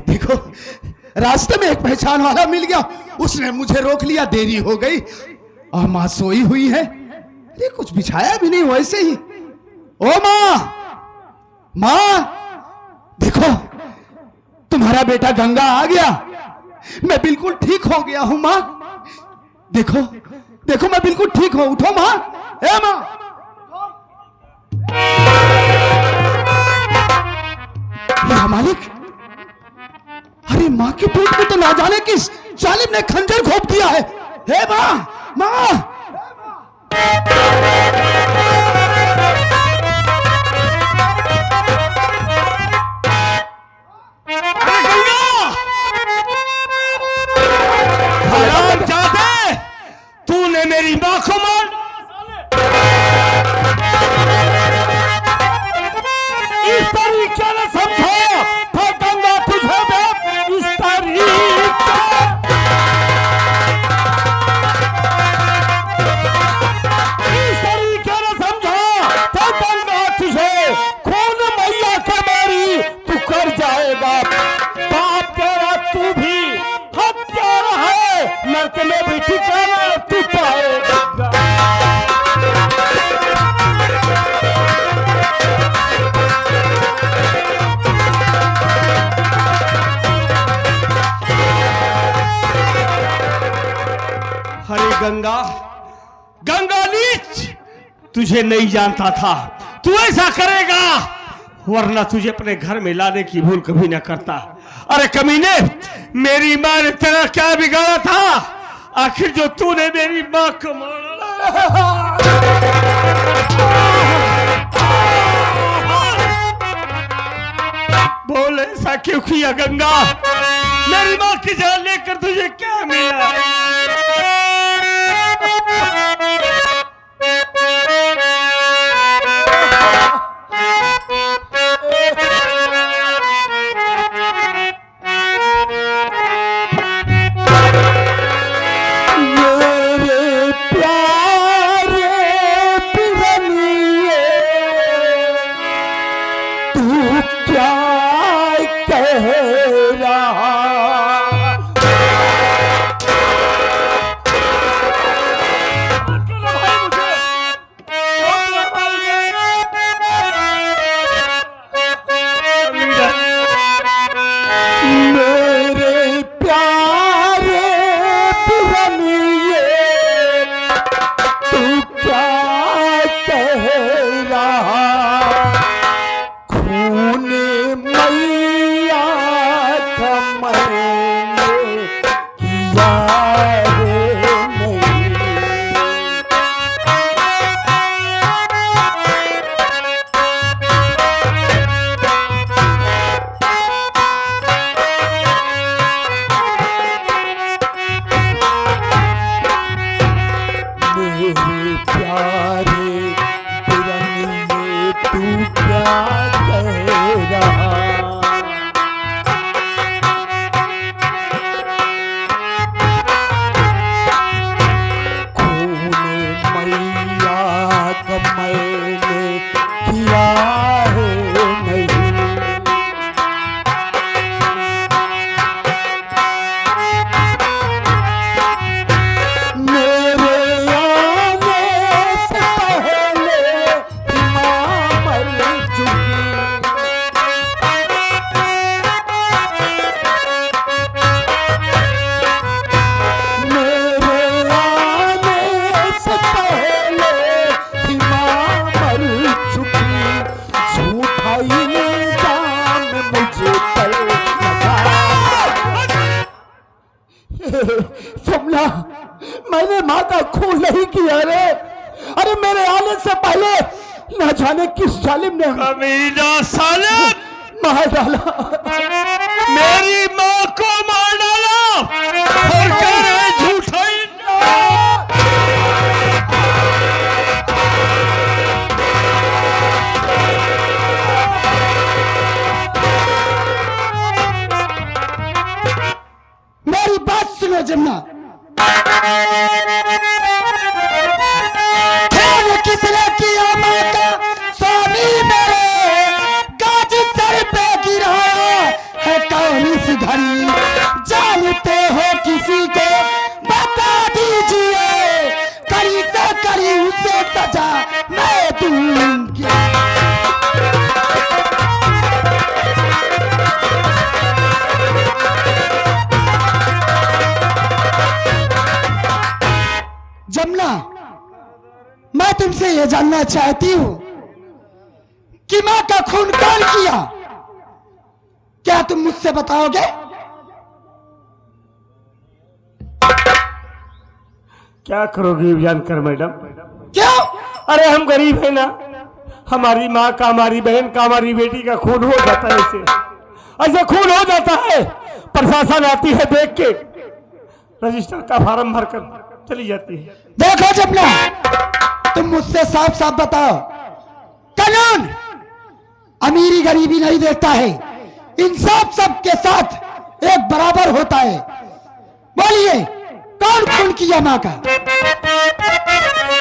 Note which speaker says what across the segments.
Speaker 1: देखो, रास्ते में एक पहचान वाला मिल गया, उसने मुझे रोक लिया, देरी हो गई और माँ सोई हुई है। अरे कुछ बिछाया भी नहीं, वैसे ही। ओ माँ, माँ देखो, तुम्हारा बेटा गंगा आ गया, मैं बिल्कुल ठीक हो गया हूं माँ। देखो देखो, मैं बिल्कुल ठीक हूं, उठो माँ। ए माँ, या मालिक, अरे माँ के पेट में तो ना जाने किस जालिम ने खंजर घोंप दिया है। हे माँ, माँ,
Speaker 2: तूने मेरी माँ को मार, इस तरीके ने समझो तो गंगा तुझे इस तरीके ने समझो तो गंगा तुझे खून मैया के मारी तू कर जाएगा। बाप तेरा तू भी हत्यारा है, नरक में भी ठिकाना तू पाएगा। अरे गंगा, गंगा नीच, तुझे नहीं जानता था तू ऐसा करेगा, वरना तुझे अपने घर में लाने की भूल कभी न करता। अरे कमीने, मेरी माँ ने तेरा क्या बिगाड़ा था आखिर जो तूने मेरी माँ को मारा? बोल ऐसा क्यों किया गंगा? मेरी माँ की जान लेकर तुझे क्या मिला?
Speaker 1: सोमला, मैंने माँ का खून नहीं किया रे। अरे मेरे आने से पहले न जाने किस जालिम ने
Speaker 2: कमीना साले
Speaker 1: मार डाला,
Speaker 2: मेरी माँ को मार डाला और कह रहे झूठा ही।
Speaker 1: मेरी बात सुनो जमुना, किसने किया माता स्वामी मेरे गाज सर पे गिराया, करी उसे सजा मैं दूंगी। जमुना, मैं तुमसे यह जानना चाहती हूं कि मां का खून कौन किया? क्या तुम मुझसे बताओगे?
Speaker 2: क्या करोगी जानकर मैडम?
Speaker 1: क्यों?
Speaker 2: अरे हम गरीब है ना, हमारी माँ का, हमारी बहन का, हमारी बेटी का खून हो जाता है, ऐसे खून हो जाता है। प्रशासन आती है, देख के रजिस्टर का फार्म भरकर चली जाती है।
Speaker 1: देखो जमुना, तुम मुझसे साफ साफ बताओ, कानून अमीरी गरीबी नहीं देखता है, इंसाफ सबके साथ एक बराबर होता है। बोलिए, कौन खून किया माँ का?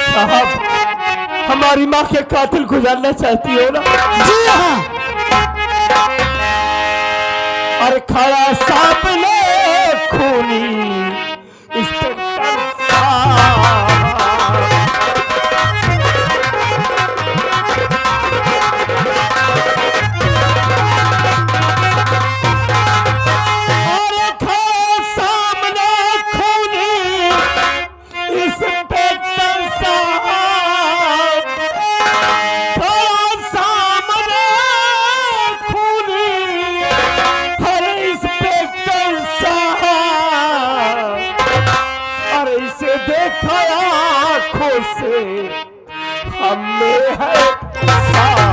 Speaker 2: साहब, हमारी माँ के कातिल को जानना चाहती हो ना?
Speaker 1: जी हाँ।
Speaker 2: अरे खड़ा सामने खूनी इंस्पेक्टर साहब, अरे खड़ा सामने खूनी इंस्पेक्टर साहब, खड़ा सामने खूनी अरे इंस्पेक्टर साहब, अरे इसे देखा आंखों से हमें है साहब।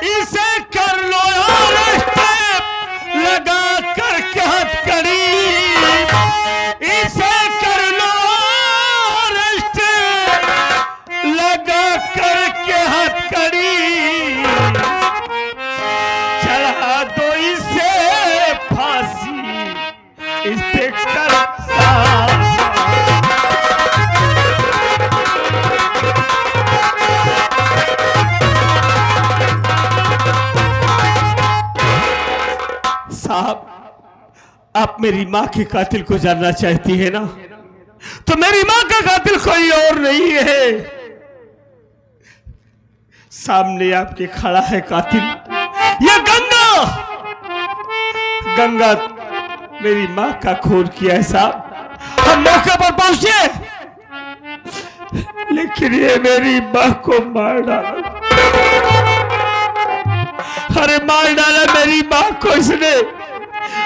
Speaker 2: इसे कर लो अरेस्ट, लगा करके हथकड़ी, इसे कर लो अरेस्ट, लगा करके हथकड़ी, चढ़ा दो इसे फांसी इंस्पेक्टर साहब। साहब, आप मेरी माँ के कातिल को जानना चाहती है ना? तो मेरी माँ का कातिल कोई और नहीं है। सामने आपके खड़ा है कातिल, ये गंगा। गंगा मेरी माँ का खून किया है साहब। हम मौके पर पहुंचे, लेकिन ये मेरी माँ को मार डाला। अरे मार डाला मेरी माँ को इसने,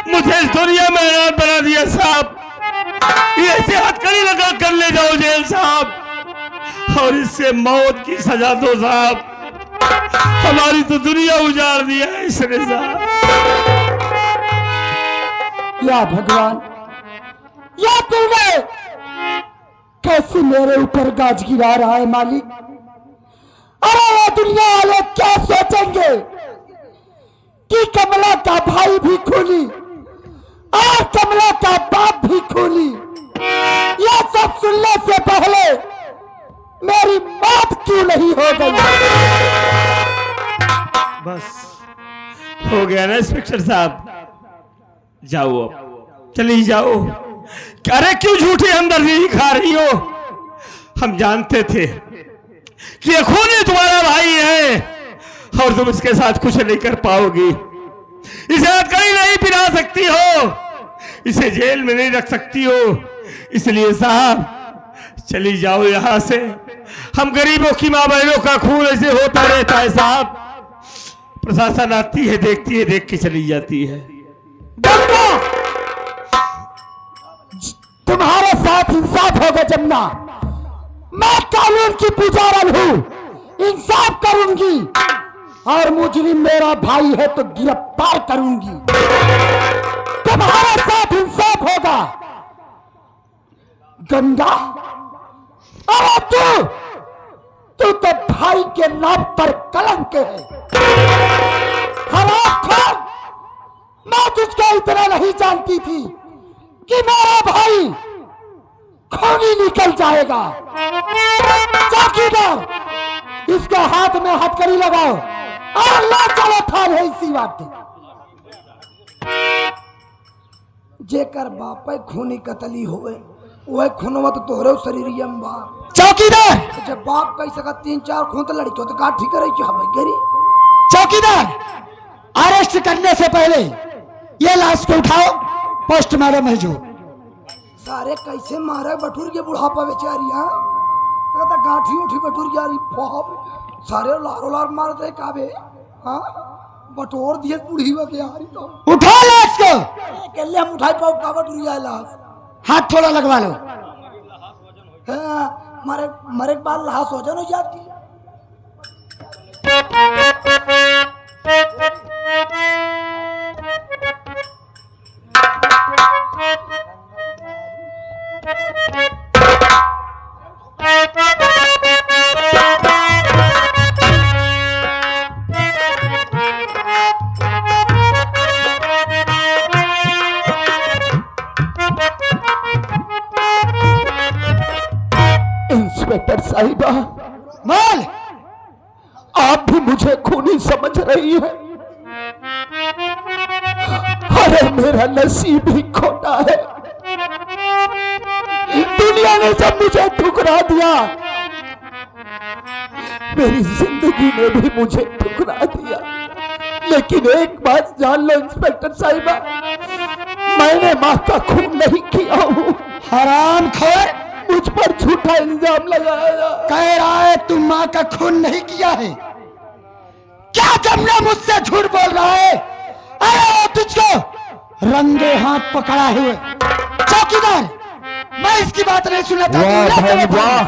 Speaker 2: मुझे इस दुनिया में हैरान बना दिया साहब। ये ऐसे हथकड़ी लगा कर ले जाओ जेल साहब, और इससे मौत की सजा दो साहब। हमारी तो दुनिया उजाड़ दिया है इसने साहब।
Speaker 1: या भगवान, या तूने कैसे मेरे ऊपर गाज गिरा रहा है मालिक? अरे ये दुनिया वाले क्या सोचेंगे कि कमला का भाई भी खूनी और कमला का बाप भी खूनी। यह सब सुनने से पहले मेरी मौत क्यों नहीं हो गई?
Speaker 2: बस हो गया ना इंस्पेक्टर साहब, जाओ अब, चली जाओ। अरे क्यों झूठी हमदर्दी दिखा रही हो? हम जानते थे कि ये खूनी तुम्हारा भाई है और तुम इसके साथ कुछ नहीं कर पाओगी। इसे हथकड़ी नहीं पिला सकती हो, इसे जेल में नहीं रख सकती हो, इसलिए साहब चली जाओ यहां से। हम गरीबों की माँ बहनों का खून ऐसे होता रहता है साहब। प्रशासन आती है, देखती है, देख के चली जाती है।
Speaker 1: तुम्हारे साथ इंसाफ होगा जमुना। मैं कानून की पुजारन हूं, इंसाफ करूंगी, और मुजरिम मेरा भाई है तो गिरफ्तार करूंगी। तुम्हारे साथ इंसाफ होगा गंगा। अरे तू तो भाई के नाम पर कलंक है। हरामखोर, मैं तुझको इतना नहीं जानती थी कि मेरा भाई खूनी निकल जाएगा। चौकीदार, इसके हाथ में हथकड़ी लगाओ और ले चलो थाने इसी बात जेकर बापे खूनी कतली होवे वह खूनवा तो तोहरे शरीर में बा।
Speaker 3: चौकीदार
Speaker 1: जब बाप कह सका 3-4 खून तो लड़कियों तो काट ठीक रही चाहे गरी।
Speaker 3: चौकीदार अरेस्ट करने से पहले ये लाश को उठाओ, पोस्टमार्टम है जो।
Speaker 1: सारे कैसे मारे बटुर के बुढ़ापा बेचारिया कहता गाठी उठी बटुर यारी बाप सारे लारो लार मारते काबे। हाँ बटोर दिए बुढ़ी वा के यारी तो
Speaker 3: उठा लाश को।
Speaker 1: अकेले हम उठाई पाओ का बटुर या लाश
Speaker 3: हाथ थोड़ा लगवा लो।
Speaker 1: हाँ मारे मरे के बाद लाश हो जानो याद की। इंस्पेक्टर साहिबा
Speaker 3: माल
Speaker 1: आप भी मुझे खूनी समझ रही है। अरे मेरा नसीब ही खोटा है। दुनिया ने जब मुझे ठुकरा दिया मेरी जिंदगी ने भी मुझे ठुकरा दिया। लेकिन एक बात जान लो इंस्पेक्टर साहिबा, मैंने मां का खून नहीं किया हूं।
Speaker 3: हराम खोर,
Speaker 1: मुझ पर झूठा इल्जाम लगाया।
Speaker 3: कह रहा है तुम मां का खून नहीं किया है। क्या जमना मुझसे झूठ बोल रहा है? अरे वो तुझको रंगे हाथ पकड़ा हुए। चौकीदार मैं इसकी बात नहीं सुना था।
Speaker 1: वाह बहन वाह,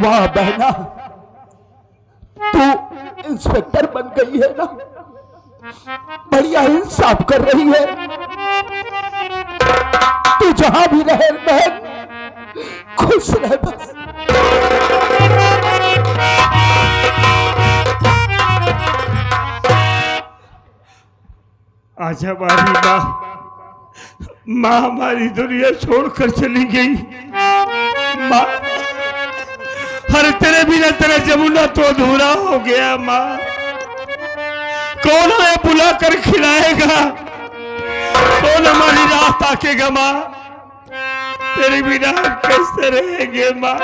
Speaker 1: वाह बहना तू इंस्पेक्टर बन गई है ना, बढ़िया इंसाफ कर रही है। तू जहां भी रहे बहन खुश रह बस।
Speaker 2: आज हमारी माँ हमारी दुनिया छोड़कर चली गई। माँ हर तेरे बिना तेरा जमुना तो अधूरा हो गया। माँ कौन हमें बुला कर खिलाएगा, कौन हमारी राह ताकेगा? माँ तेरे बिना हम कैसे रहेंगे? माँ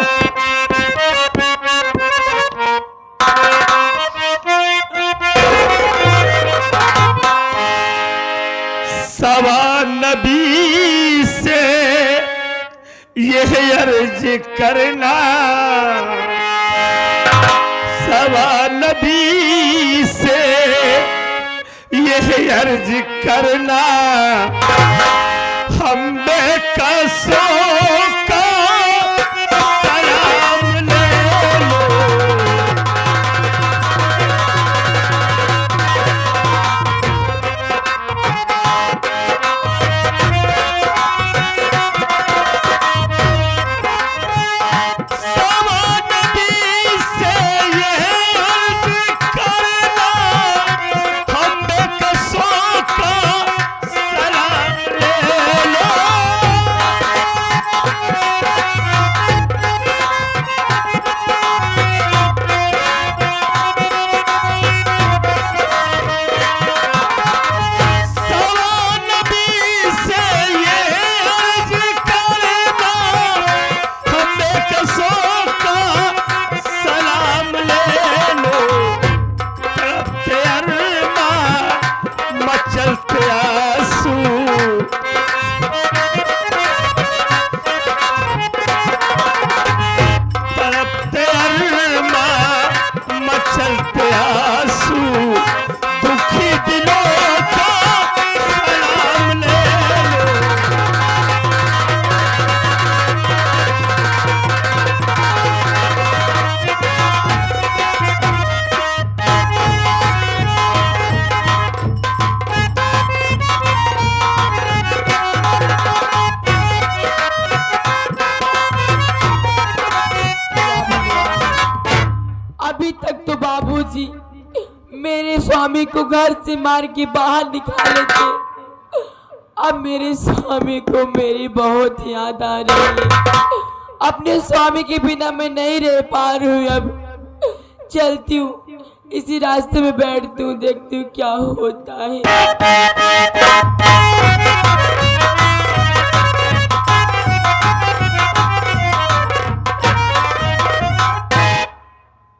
Speaker 2: सवा नबी से यह अर्ज करना, सवा नबी से यह अर्ज करना, हम बेकसों का सलाम ले लो।
Speaker 4: मेरे स्वामी को घर से मार के बाहर निकाले थे। अब मेरे स्वामी को मेरी बहुत याद आ रही है। अपने स्वामी के बिना मैं नहीं रह पा रही हूँ। अब चलती हूँ, इसी रास्ते में बैठती हूँ, देखती हूँ क्या होता है।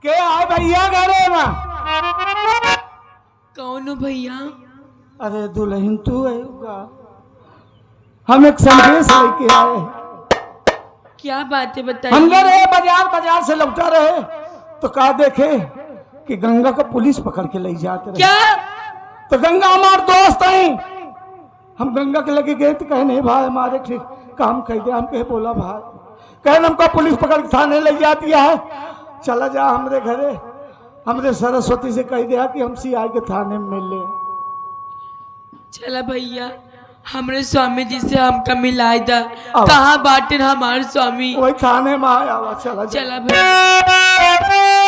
Speaker 3: क्या है भैया घरे में?
Speaker 4: कौन हो भैया?
Speaker 3: अरे दुल्हन तू है का? हम एक संदेश लेके आए हैं।
Speaker 4: क्या बात है
Speaker 3: हम
Speaker 4: बताइए।
Speaker 3: गए बाजार से लौटा रहे तो कहा देखे कि गंगा को पुलिस पकड़ के ले जाते रहे।
Speaker 4: क्या?
Speaker 3: तो गंगा हमारे दोस्त हैं। हम गंगा के लगे गए तो कहे नहीं भाई हमारे ठीक काम कर दिया। हम कहे बोला भाई कहे हमको पुलिस पकड़ के थाने ले जाती है, चला जा हमरे घरे। हमरे सरस्वती से कह दिया कि हम सीआई के थाने में मिल ले।
Speaker 4: चला भैया, हमारे स्वामी जी से हमका मिलाए दा।
Speaker 3: अब।
Speaker 4: कहाँ बाटे हमारे स्वामी?
Speaker 3: वही थाने में आया हुआ। चला जा।
Speaker 4: चला भैया।